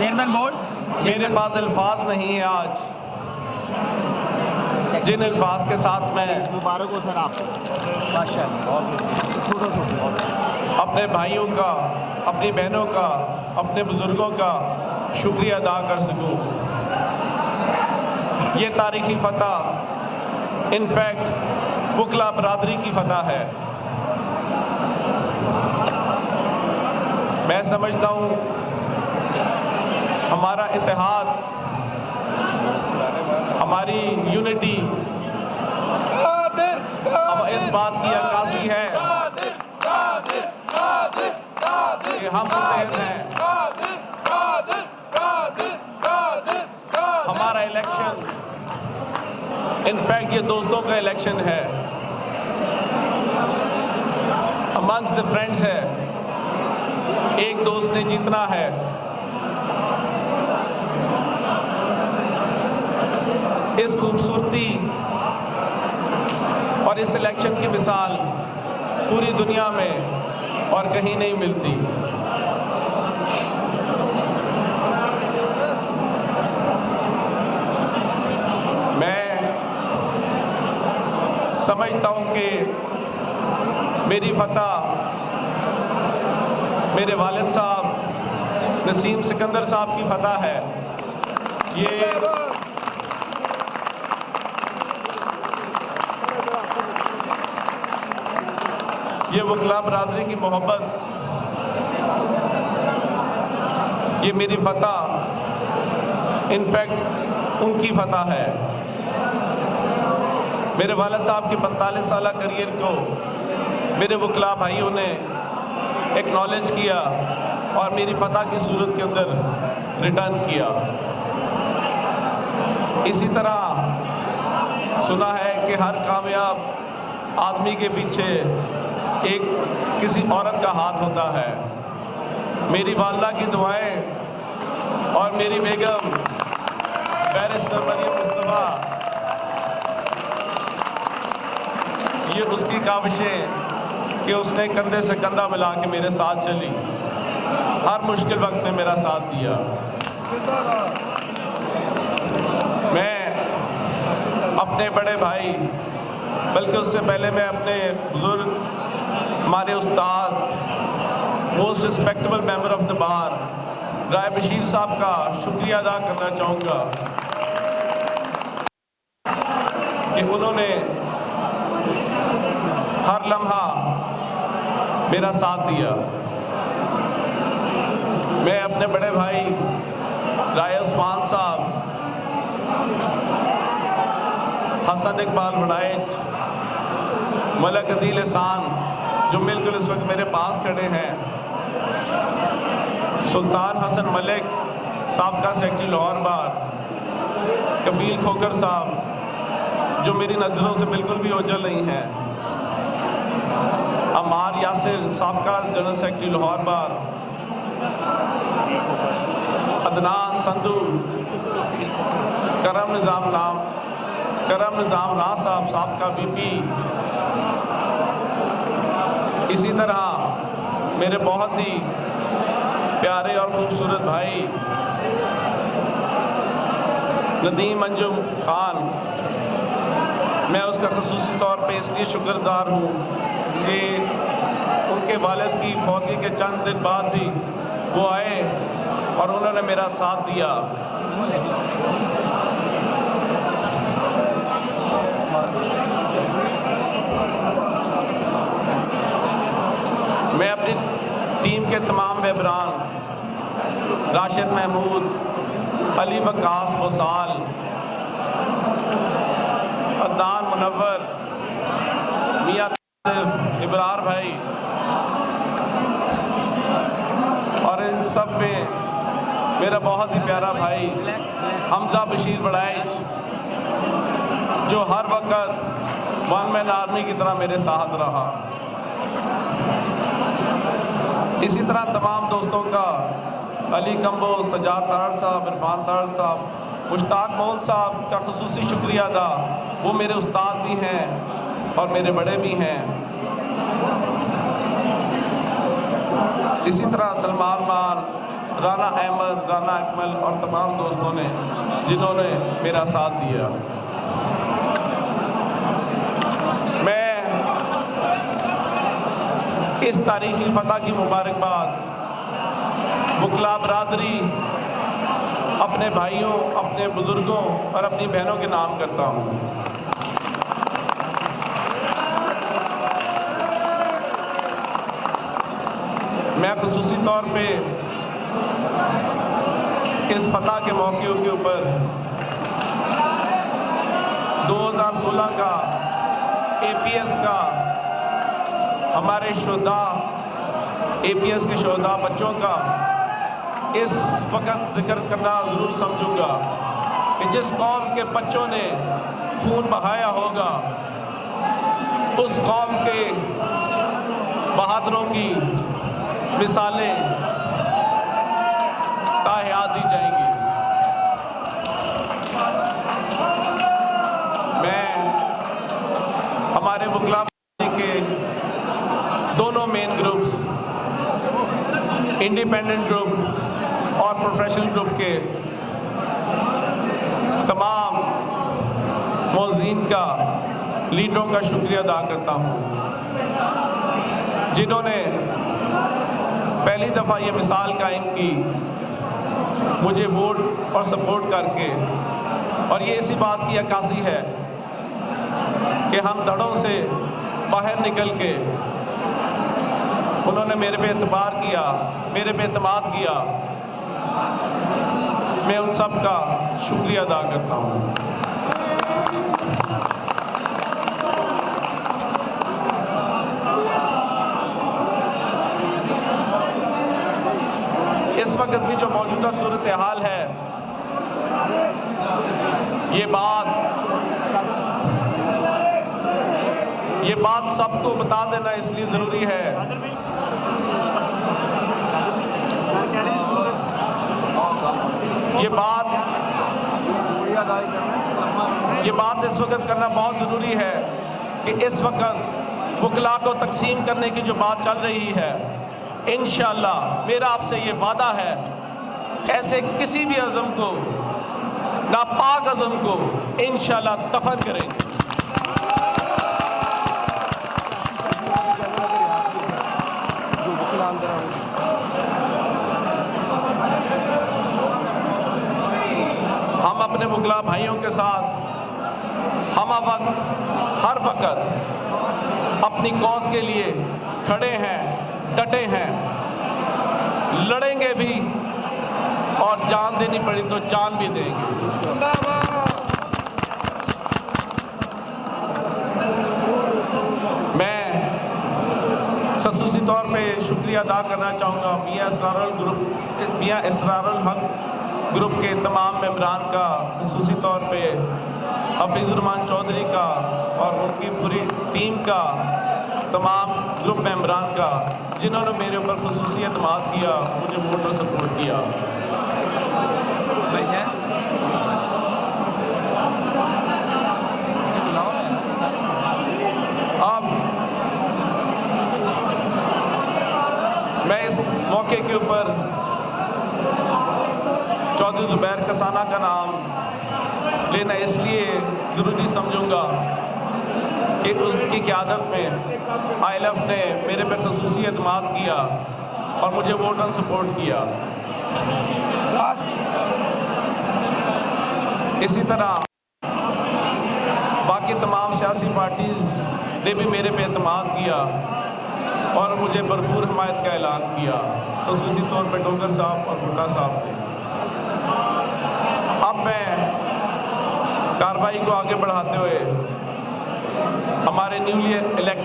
Chairman board, मेरे पास अल्फाज नहीं है आज जिन अल्फाज के साथ मैं मुबारक हो सर आपको। अपने भाइयों का, अपनी बहनों का, अपने बुज़ुर्गों का शुक्रिया अदा कर सकूं। ये तारीख़ी फ़तह इनफैक्ट वकला बरादरी की फ़तह है। मैं समझता हूँ हमारा इत्तेहाद, हमारी यूनिटी इस बात की अक्कासी है कि हम मुत्तहिद हैं। हमारा इलेक्शन इनफैक्ट ये दोस्तों का इलेक्शन है, अमंग्स द फ्रेंड्स है। एक दोस्त ने जीतना है। इस खूबसूरती और इस इलेक्शन की मिसाल पूरी दुनिया में और कहीं नहीं मिलती। मैं समझता हूं कि मेरी फतह मेरे वालिद साहब नसीम सिकंदर साहब की फतह है। ये वकला बरादरी की मोहब्बत, ये मेरी फतह इनफैक्ट उनकी फतह है। मेरे वालिद साहब के 45 साल करियर को मेरे वकला भाइयों ने एक्नॉलेज किया और मेरी फतह की सूरत के अंदर रिटर्न किया। इसी तरह सुना है कि हर कामयाब आदमी के पीछे एक किसी औरत का हाथ होता है। मेरी वालदा की दुआएं और मेरी बेगम बैरिस्टर मरियम मुस्तफा, ये उसकी काविशें कि उसने कंधे से कंधा मिला के मेरे साथ चली, हर मुश्किल वक्त में मेरा साथ दिया। मैं अपने बड़े भाई, बल्कि उससे पहले मैं अपने बुजुर्ग, हमारे उस्ताद, most respectable member of the bar Rai Bashir Sahab का शुक्रिया अदा करना चाहूँगा कि उन्होंने हर लम्हा मेरा साथ दिया। मैं अपने बड़े भाई राय उस्मान साहब, हसन इकबाल वड़ाइच, मलक अदील एहसान जो बिल्कुल इस वक्त मेरे पास खड़े हैं, सुल्तान हसन मलिक साबका सेक्रेटरी लाहौर बार, कफील खोकर साहब जो मेरी नज़रों से बिल्कुल भी ओझल नहीं हैं, अमार यासिर साबका जनरल सेक्रेटरी लाहौर बार, अदनान संधू, करम निज़ाम राज साहब साबका बीपी। इसी तरह मेरे बहुत ही प्यारे और ख़ूबसूरत भाई नदीम अंजुम खान, मैं उसका ख़ुसूसी तौर पे इसलिए शुक्रगुज़ार हूँ कि उनके वालिद की फौतगी के चंद दिन बाद ही वो आए और उन्होंने मेरा साथ दिया। मैं अपनी टीम के तमाम मेंबरान राशिद महमूद, अली वकास बोसाल, अदनान मुनव्वर, मियां इबरार भाई और इन सब में मेरा बहुत ही प्यारा भाई हमजा बशीर वड़ाइच जो हर वक्त वन मैन आर्मी की तरह मेरे साथ रहा। इसी तरह तमाम दोस्तों का, अली कंबो, सजाद तारड़ साहब, इरफान तारड़ साहब, मुश्ताक मोल साहब का ख़ुसूसी शुक्रिया अदा, वो मेरे उस्ताद भी हैं और मेरे बड़े भी हैं। इसी तरह सलमान मान, राना अहमद, राना अकमल और तमाम दोस्तों ने जिन्होंने मेरा साथ दिया। मैं इस तारीखी फतह की मुबारकबाद वकला बरादरी, अपने भाइयों, अपने बुज़ुर्गों और अपनी बहनों के नाम करता हूँ। मैं ख़ुसूसी तौर पे इस फतह के मौक़े के ऊपर 2016 का APS का हमारे शोधा, APS के शोधा बच्चों का इस वक्त जिक्र करना ज़रूर समझूंगा कि जिस कौम के बच्चों ने खून बहाया होगा, उस कौम के बहादुरों की मिसालें ताहयात दी जाएंगी। मैं हमारे वकला के दोनों मेन ग्रुप्स, इंडिपेंडेंट ग्रुप और प्रोफेशनल ग्रुप के तमाम मौज़ीन का, लीडरों का शुक्रिया अदा करता हूँ, जिन्होंने पहली दफ़ा ये मिसाल कायम की मुझे वोट और सपोर्ट करके। और ये इसी बात की अक्कासी है कि हम धड़ों से बाहर निकल के उन्होंने मेरे पे एतबार किया, मेरे पे एतमाद किया। मैं उन सब का शुक्रिया अदा करता हूँ। इस वक्त की जो मौजूदा सूरत हाल है, ये बात सबको बता देना इसलिए ज़रूरी है ये बात इस वक्त करना बहुत ज़रूरी है कि इस वक्त वकला को तकसीम करने की जो बात चल रही है, इंशाअल्लाह मेरा आपसे ये वादा है, ऐसे किसी भी अज़म को, नापाक अज़म को इंशाअल्लाह दफन करेंगे। हम अपने वकला भाइयों के साथ हर वक्त अपनी कौज़ के लिए खड़े हैं, डटे हैं, लड़ेंगे भी और जान देनी पड़ी तो जान भी देंगे। मैं ख़ुसूसी तौर पे शुक्रिया अदा करना चाहूँगा मियाँ इसरारुल हक ग्रुप के तमाम मेंबरान का, ख़ुसूसी तौर पे हफीज़ुर्रहमान चौधरी का और उनकी पूरी टीम का, तमाम ग्रुप मेंबरान का, जिन्होंने मेरे ऊपर ख़ुसूसी एतमाद किया, मुझे वोट और सपोर्ट किया। अब मैं इस मौके के ऊपर चौधरी ज़ुबैर कसाना का नाम लेना इसलिए ज़रूरी समझूंगा कि उसकी क़यादत में ILF ने मेरे पे ख़ुसूसी एतमाद किया और मुझे वोट और सपोर्ट किया। इसी तरह बाकी तमाम सियासी पार्टीज़ ने भी मेरे पे एतमाद किया और मुझे भरपूर हमायत का ऐलान किया, ख़ुसूसी तौर पे डोगर साहब और भुट्टा साहब ने। अब मैं कार्रवाई को आगे बढ़ाते हुए हमारे न्यूली इलेक्ट